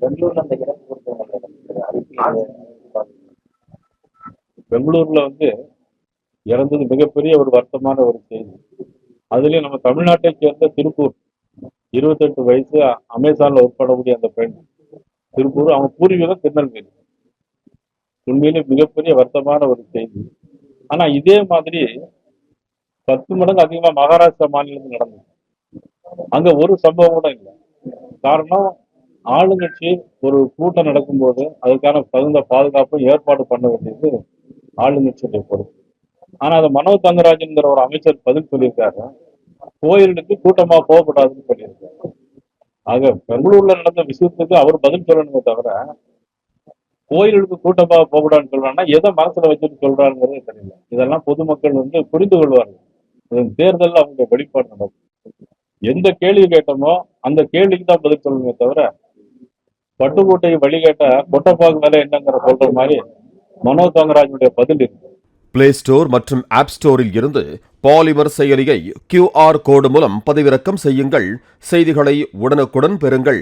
பெங்களூர்ல அந்த இறப்பு கொடுத்தவங்க பெங்களூர்ல இறந்தது மிகப்பெரிய ஒரு வருத்தமான ஒரு செய்தி. அதுலயும் நம்ம தமிழ்நாட்டை சேர்ந்த திருப்பூர் 28 வயசு அமேசான்ல ஒர்க் பண்ணக்கூடிய அந்த பெண் திருப்பூர், அவங்க பூர்வீகம் திருநெல்வேலி. உண்மையிலே மிகப்பெரிய வருத்தமான ஒரு செய்தி. ஆனா இதே மாதிரி 10 மடங்கு அதிகமா மகாராஷ்டிரா மாநிலத்தில் நடந்தது. அங்க ஒரு சம்பவம் கூட இல்லை. காரணம், ஆளுங்கட்சி ஒரு கூட்டம் நடக்கும்போது அதுக்கான தகுந்த பாதுகாப்பு ஏற்பாடு பண்ண வேண்டியது ஆளுங்கட்சியுடைய பொறுப்பு. ஆனா அதை மனோ தங்கராஜன்கிற ஒரு அமைச்சர் பதில் சொல்லியிருக்காரு, கோயிலுக்கு கூட்டமா போகக்கூடாதுன்னு சொல்லியிருக்காரு. ஆக பெங்களூர்ல நடந்த விஷயத்துக்கு அவர் பதில் சொல்லணுமே தவிர, கோயிலுக்கு கூட்டமா போகக்கூடாதுன்னு சொல்றாங்கன்னா எதை மனசுல வச்சுட்டு சொல்றாங்கிறது தெரியல. இதெல்லாம் பொதுமக்கள் புரிந்து கொள்வார்கள். தேர்தல் அவங்க வெளிப்பாடு நடக்கும். எந்த கேள்வி கேட்டோமோ அந்த கேள்விக்கு தான் பதில் சொல்லணுமே தவிர, பட்டுக்கோட்டையை வழிகேட்ட கொட்டப்பாக்கு மேல என்னங்கிற சொல்ற மாதிரி மனோ தங்கராஜனுடைய பதில் இருக்கு. பிளே ஸ்டோர் மற்றும் ஆப் ஸ்டோரில் இருந்து பாலிமர் செயலியை QR கோடு மூலம் பதிவிறக்கம் செய்யுங்கள். செய்திகளை உடனுக்குடன் பெறுங்கள்.